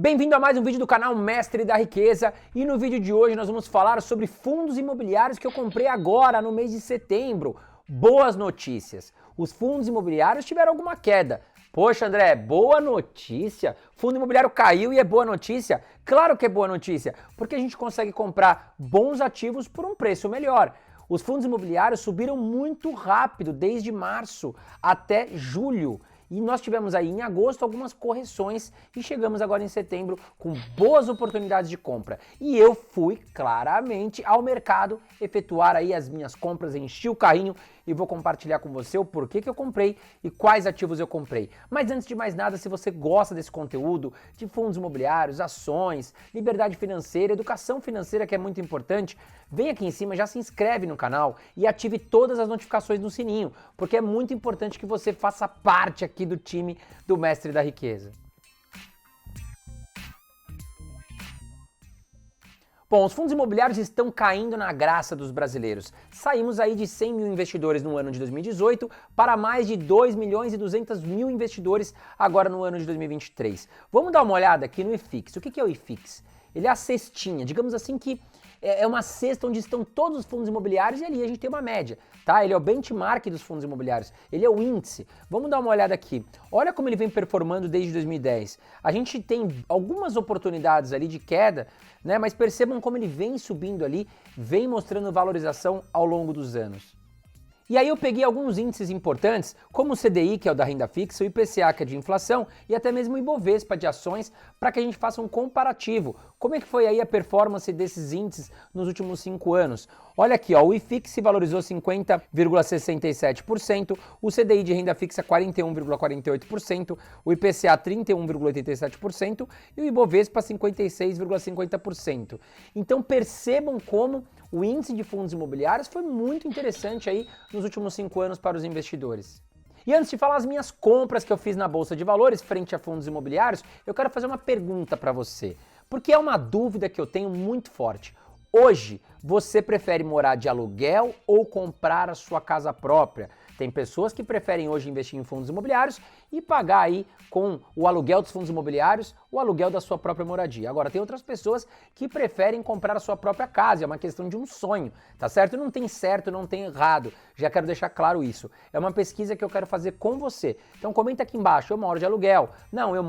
Bem-vindo a mais um vídeo do canal Mestre da Riqueza e no vídeo de hoje nós vamos falar sobre fundos imobiliários que eu comprei agora no mês de setembro. Boas notícias, os fundos imobiliários tiveram alguma queda. Poxa André, boa notícia, fundo imobiliário caiu e é boa notícia? Claro que é boa notícia, porque a gente consegue comprar bons ativos por um preço melhor. Os fundos imobiliários subiram muito rápido desde março até julho. E nós tivemos aí em agosto algumas correções e chegamos agora em setembro com boas oportunidades de compra. E eu fui claramente ao mercado efetuar aí as minhas compras, enchi o carrinho e vou compartilhar com você o porquê que eu comprei e quais ativos eu comprei. Mas antes de mais nada, se você gosta desse conteúdo de fundos imobiliários, ações, liberdade financeira, educação financeira que é muito importante, vem aqui em cima, já se inscreve no canal e ative todas as notificações no sininho, porque é muito importante que você faça parte aqui do time do Mestre da Riqueza. Bom, os fundos imobiliários estão caindo na graça dos brasileiros. Saímos aí de 100 mil investidores no ano de 2018 para mais de 2 milhões e 200 mil investidores agora no ano de 2023. Vamos dar uma olhada aqui no IFIX. O que é o IFIX? Ele é a cestinha, digamos assim que é uma cesta onde estão todos os fundos imobiliários e ali a gente tem uma média, tá? Ele é o benchmark dos fundos imobiliários, ele é o índice. Vamos dar uma olhada aqui. Olha como ele vem performando desde 2010. A gente tem algumas oportunidades ali de queda, né? Mas percebam como ele vem subindo ali, vem mostrando valorização ao longo dos anos. E aí eu peguei alguns índices importantes, como o CDI, que é o da renda fixa, o IPCA, que é de inflação, e até mesmo o Ibovespa de ações, para que a gente faça um comparativo. Como é que foi aí a performance desses índices nos últimos 5 anos? Olha aqui, ó, o IFIX se valorizou 50,67%, o CDI de renda fixa 41,48%, o IPCA 31,87% e o Ibovespa 56,50%. Então percebam como o índice de fundos imobiliários foi muito interessante aí nos últimos 5 anos para os investidores. E antes de falar as minhas compras que eu fiz na Bolsa de Valores frente a fundos imobiliários, eu quero fazer uma pergunta para você, porque é uma dúvida que eu tenho muito forte. Hoje, você prefere morar de aluguel ou comprar a sua casa própria? Tem pessoas que preferem hoje investir em fundos imobiliários e pagar aí com o aluguel dos fundos imobiliários o aluguel da sua própria moradia. Agora, tem outras pessoas que preferem comprar a sua própria casa, é uma questão de um sonho, tá certo? Não tem certo, não tem errado, já quero deixar claro isso. É uma pesquisa que eu quero fazer com você. Então comenta aqui embaixo, eu moro de aluguel. Não, eu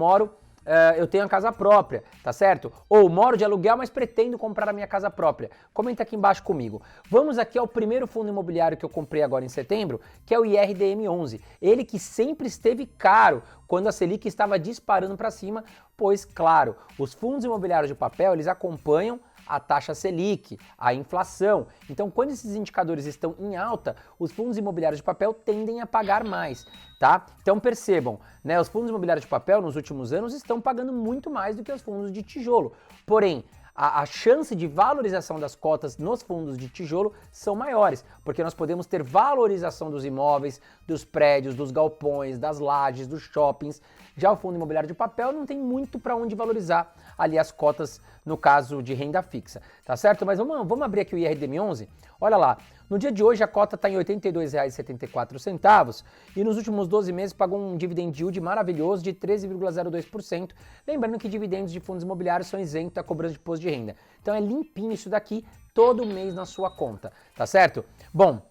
tenho a casa própria, tá certo? Ou moro de aluguel, mas pretendo comprar a minha casa própria. Comenta aqui embaixo comigo. Vamos aqui ao primeiro fundo imobiliário que eu comprei agora em setembro, que é o IRDM11. Ele que sempre esteve caro quando a Selic estava disparando para cima, pois, claro, os fundos imobiliários de papel, eles acompanham a taxa Selic, a inflação. Então, quando esses indicadores estão em alta, os fundos imobiliários de papel tendem a pagar mais, tá? Então percebam, né, os fundos imobiliários de papel nos últimos anos estão pagando muito mais do que os fundos de tijolo. Porém, a chance de valorização das cotas nos fundos de tijolo são maiores, porque nós podemos ter valorização dos imóveis, dos prédios, dos galpões, das lajes, dos shoppings. Já o fundo imobiliário de papel não tem muito para onde valorizar ali as cotas, no caso de renda fixa, tá certo? Mas vamos abrir aqui o IRDM11, olha lá, no dia de hoje a cota está em R$ 82,74 e nos últimos 12 meses pagou um dividend yield maravilhoso de 13,02%, lembrando que dividendos de fundos imobiliários são isentos da cobrança de imposto de renda. Então é limpinho isso daqui todo mês na sua conta, tá certo? Bom,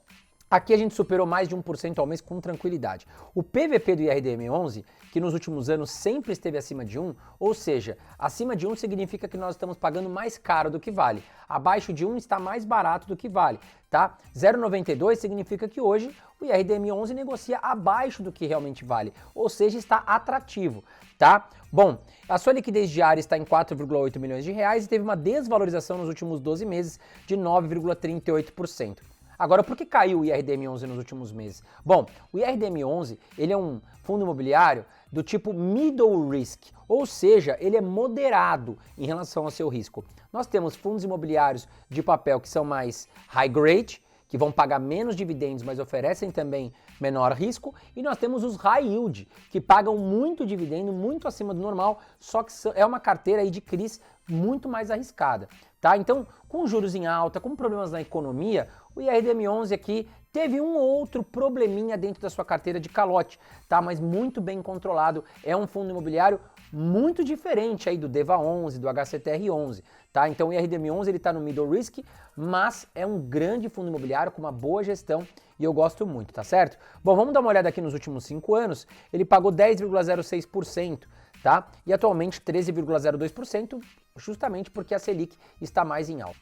aqui a gente superou mais de 1% ao mês com tranquilidade. O PVP do IRDM11, que nos últimos anos sempre esteve acima de 1, ou seja, acima de 1 significa que nós estamos pagando mais caro do que vale. Abaixo de 1 está mais barato do que vale, tá? 0,92 significa que hoje o IRDM11 negocia abaixo do que realmente vale, ou seja, está atrativo, tá? Bom, a sua liquidez diária está em 4,8 milhões de reais e teve uma desvalorização nos últimos 12 meses de 9,38%. Agora, por que caiu o IRDM11 nos últimos meses? Bom, o IRDM11, ele é um fundo imobiliário do tipo middle risk, ou seja, ele é moderado em relação ao seu risco. Nós temos fundos imobiliários de papel que são mais high grade, que vão pagar menos dividendos, mas oferecem também menor risco, e nós temos os high yield, que pagam muito dividendo, muito acima do normal, só que é uma carteira aí de CRIs muito mais arriscada, tá? Então, com juros em alta, com problemas na economia, o IRDM11 aqui teve um ou outro probleminha dentro da sua carteira de calote, tá? Mas muito bem controlado, é um fundo imobiliário muito diferente aí do DEVA 11, do HCTR 11, tá? Então o IRDM 11 ele está no middle risk, mas é um grande fundo imobiliário com uma boa gestão e eu gosto muito, tá certo? Bom, vamos dar uma olhada aqui nos últimos 5 anos, ele pagou 10,06%, tá? E atualmente 13,02%, justamente porque a Selic está mais em alta.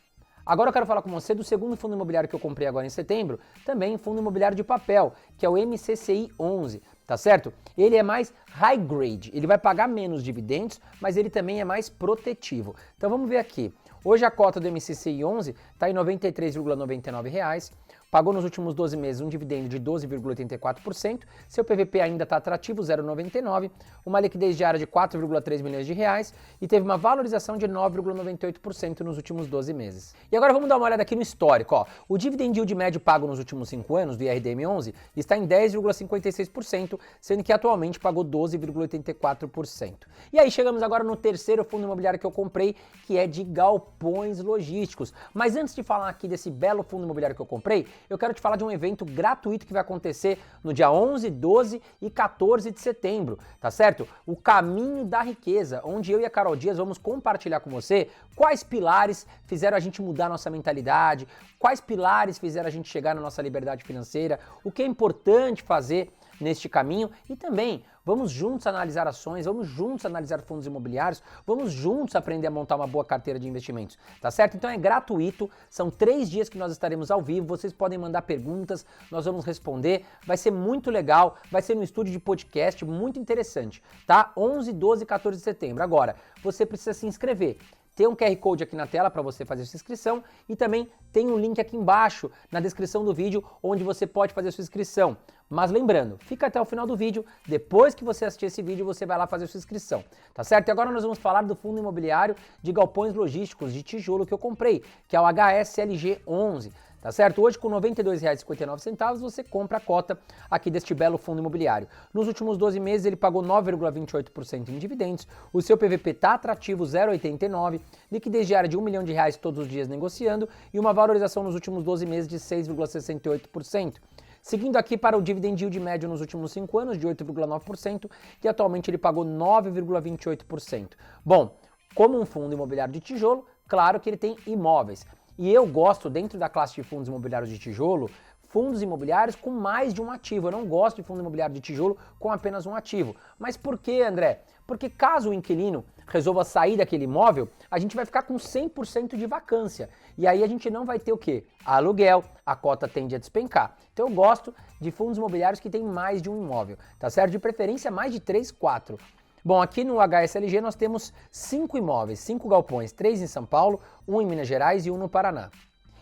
Agora eu quero falar com você do segundo fundo imobiliário que eu comprei agora em setembro, também fundo imobiliário de papel, que é o MCCI 11, tá certo? Ele é mais high grade, ele vai pagar menos dividendos, mas ele também é mais protetivo. Então vamos ver aqui. Hoje a cota do MCCI 11 está em R$ 93,99, pagou nos últimos 12 meses um dividendo de 12,84%, seu PVP ainda está atrativo, 0,99, uma liquidez diária de 4,3 milhões de reais e teve uma valorização de 9,98% nos últimos 12 meses. E agora vamos dar uma olhada aqui no histórico. Ó. O dividend yield médio pago nos últimos 5 anos do IRDM 11 está em 10,56%, sendo que atualmente pagou 12,84%. E aí chegamos agora no terceiro fundo imobiliário que eu comprei, que é de galpões logísticos. Mas antes de falar aqui desse belo fundo imobiliário que eu comprei, eu quero te falar de um evento gratuito que vai acontecer no dia 11, 12 e 14 de setembro, tá certo? O Caminho da Riqueza, onde eu e a Carol Dias vamos compartilhar com você quais pilares fizeram a gente mudar nossa mentalidade, quais pilares fizeram a gente chegar na nossa liberdade financeira, o que é importante fazer neste caminho e também vamos juntos analisar ações, vamos juntos analisar fundos imobiliários, vamos juntos aprender a montar uma boa carteira de investimentos, tá certo? Então é gratuito, são 3 dias que nós estaremos ao vivo, vocês podem mandar perguntas, nós vamos responder, vai ser muito legal, vai ser no estúdio de podcast, muito interessante, tá? 11, 12 e 14 de setembro. Agora, você precisa se inscrever. Tem um QR Code aqui na tela para você fazer sua inscrição e também tem um link aqui embaixo na descrição do vídeo onde você pode fazer sua inscrição. Mas lembrando, fica até o final do vídeo, depois que você assistir esse vídeo você vai lá fazer sua inscrição, tá certo? E agora nós vamos falar do fundo imobiliário de galpões logísticos de tijolo que eu comprei, que é o HSLG 11. Tá certo? Hoje com R$ 92,59 você compra a cota aqui deste belo fundo imobiliário. Nos últimos 12 meses ele pagou 9,28% em dividendos, o seu PVP está atrativo 0,89, liquidez diária de R$ 1 milhão todos os dias negociando e uma valorização nos últimos 12 meses de 6,68%. Seguindo aqui para o dividend yield médio nos últimos 5 anos de 8,9% e atualmente ele pagou 9,28%. Bom, como um fundo imobiliário de tijolo, claro que ele tem imóveis. E eu gosto, dentro da classe de fundos imobiliários de tijolo, fundos imobiliários com mais de um ativo. Eu não gosto de fundo imobiliário de tijolo com apenas um ativo. Mas por quê, André? Porque caso o inquilino resolva sair daquele imóvel, a gente vai ficar com 100% de vacância. E aí a gente não vai ter o quê? Aluguel, a cota tende a despencar. Então eu gosto de fundos imobiliários que têm mais de um imóvel, tá certo? De preferência mais de 3, 4. Bom, aqui no HSLG nós temos 5 imóveis, 5 galpões, 3 em São Paulo, 1 em Minas Gerais e 1 no Paraná.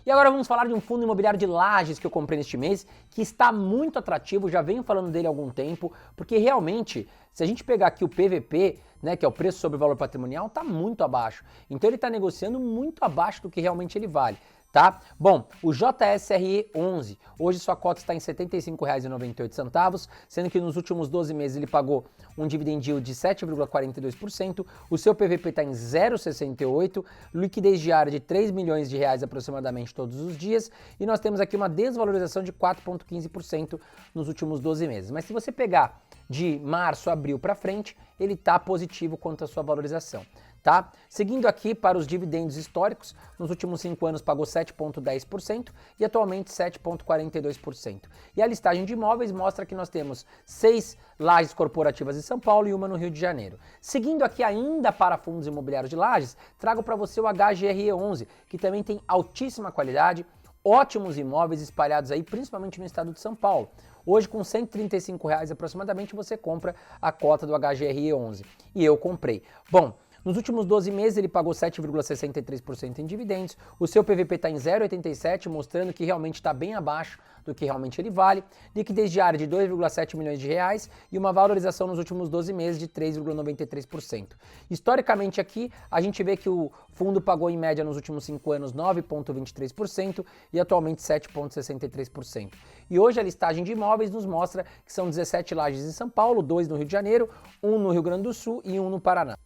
E agora vamos falar de um fundo imobiliário de Lajes que eu comprei neste mês, que está muito atrativo, já venho falando dele há algum tempo, porque realmente, se a gente pegar aqui o PVP, né, que é o preço sobre o valor patrimonial, está muito abaixo. Então ele está negociando muito abaixo do que realmente ele vale. Tá? Bom, o JSRE 11, hoje sua cota está em R$ 75,98, sendo que nos últimos 12 meses ele pagou um dividend yield de 7,42%, o seu PVP está em 0,68, liquidez diária de R$ 3 milhões aproximadamente todos os dias, e nós temos aqui uma desvalorização de 4,15% nos últimos 12 meses. Mas se você pegar de março, abril para frente, ele está positivo quanto à sua valorização. Tá? Seguindo aqui para os dividendos históricos, nos últimos 5 anos pagou 7,10% e atualmente 7,42%. E a listagem de imóveis mostra que nós temos 6 lajes corporativas em São Paulo e uma no Rio de Janeiro. Seguindo aqui ainda para fundos imobiliários de lajes, trago para você o HGRE 11, que também tem altíssima qualidade, ótimos imóveis espalhados aí, principalmente no estado de São Paulo. Hoje, com R$ 135 aproximadamente, você compra a cota do HGRE 11. E eu comprei. Bom, nos últimos 12 meses ele pagou 7,63% em dividendos, o seu PVP está em 0,87, mostrando que realmente está bem abaixo do que realmente ele vale, liquidez diária de 2,7 milhões de reais e uma valorização nos últimos 12 meses de 3,93%. Historicamente aqui, a gente vê que o fundo pagou em média nos últimos 5 anos 9,23% e atualmente 7,63%. E hoje a listagem de imóveis nos mostra que são 17 lajes em São Paulo, 2 no Rio de Janeiro, 1 no Rio Grande do Sul e 1 no Paraná.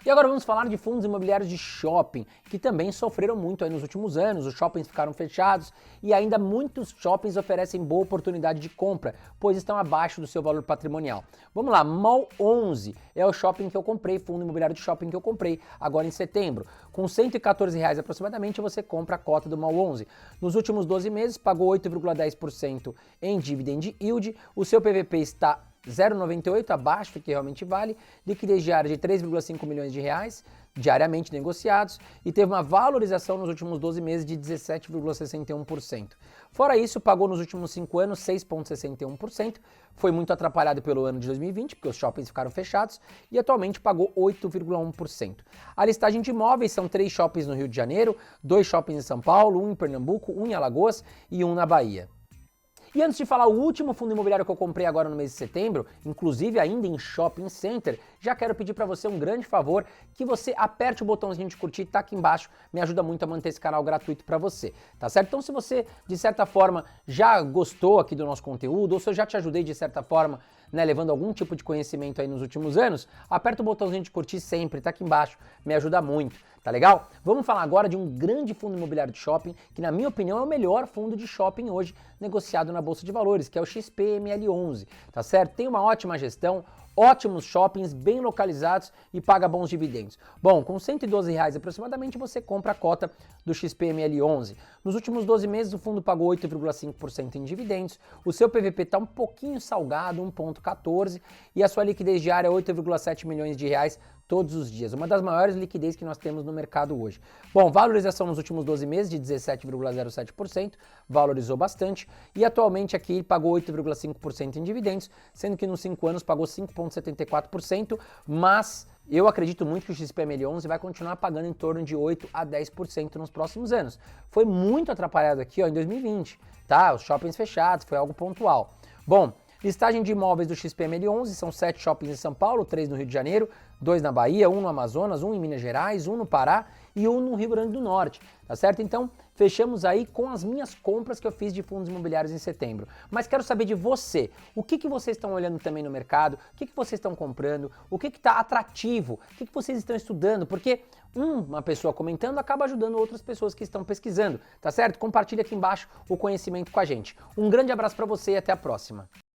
E agora vamos falar de fundos imobiliários de shopping, que também sofreram muito aí nos últimos anos, os shoppings ficaram fechados e ainda muitos shoppings oferecem boa oportunidade de compra, pois estão abaixo do seu valor patrimonial. Vamos lá, Mall 11 é o shopping que eu comprei, fundo imobiliário de shopping que eu comprei agora em setembro. Com R$ 114 aproximadamente você compra a cota do Mall 11. Nos últimos 12 meses pagou 8,10% em dividend yield, o seu PVP está 0,98 abaixo do que realmente vale, liquidez diária de 3,5 milhões de reais, diariamente negociados, e teve uma valorização nos últimos 12 meses de 17,61%. Fora isso, pagou nos últimos 5 anos 6,61%, foi muito atrapalhado pelo ano de 2020, porque os shoppings ficaram fechados, e atualmente pagou 8,1%. A listagem de imóveis são 3 shoppings no Rio de Janeiro, 2 shoppings em São Paulo, 1 em Pernambuco, 1 em Alagoas e 1 na Bahia. E antes de falar o último fundo imobiliário que eu comprei agora no mês de setembro, inclusive ainda em shopping center, já quero pedir para você um grande favor, que você aperte o botãozinho de curtir, tá aqui embaixo, me ajuda muito a manter esse canal gratuito para você, tá certo? Então se você, de certa forma, já gostou aqui do nosso conteúdo, ou se eu já te ajudei de certa forma, né, levando algum tipo de conhecimento aí nos últimos anos, aperta o botãozinho de curtir sempre, tá aqui embaixo, me ajuda muito, tá legal? Vamos falar agora de um grande fundo imobiliário de shopping, que na minha opinião é o melhor fundo de shopping hoje negociado na Bolsa de Valores, que é o XPML11, tá certo? Tem uma ótima gestão, ótimos shoppings, bem localizados e paga bons dividendos. Bom, com R$ 112 aproximadamente você compra a cota do XPML11. Nos últimos 12 meses o fundo pagou 8,5% em dividendos, o seu PVP está um pouquinho salgado, 1,14, e a sua liquidez diária é 8,7 milhões de reais todos os dias, uma das maiores liquidez que nós temos no mercado hoje. Bom, valorização nos últimos 12 meses de 17,07%, valorizou bastante, e atualmente aqui pagou 8,5% em dividendos, sendo que nos 5 anos pagou 5,74%, mas eu acredito muito que o XPML11 vai continuar pagando em torno de 8 a 10% nos próximos anos. Foi muito atrapalhado aqui ó, em 2020, tá? Os shoppings fechados, foi algo pontual. Bom, listagem de imóveis do XPML11 são 7 shoppings em São Paulo, 3 no Rio de Janeiro, 2 na Bahia, 1 no Amazonas, 1 em Minas Gerais, 1 no Pará e 1 no Rio Grande do Norte, tá certo? Então, fechamos aí com as minhas compras que eu fiz de fundos imobiliários em setembro. Mas quero saber de você, o que vocês estão olhando também no mercado, o que vocês estão comprando, o que está atrativo, o que vocês estão estudando, porque uma pessoa comentando acaba ajudando outras pessoas que estão pesquisando, tá certo? Compartilha aqui embaixo o conhecimento com a gente. Um grande abraço para você e até a próxima.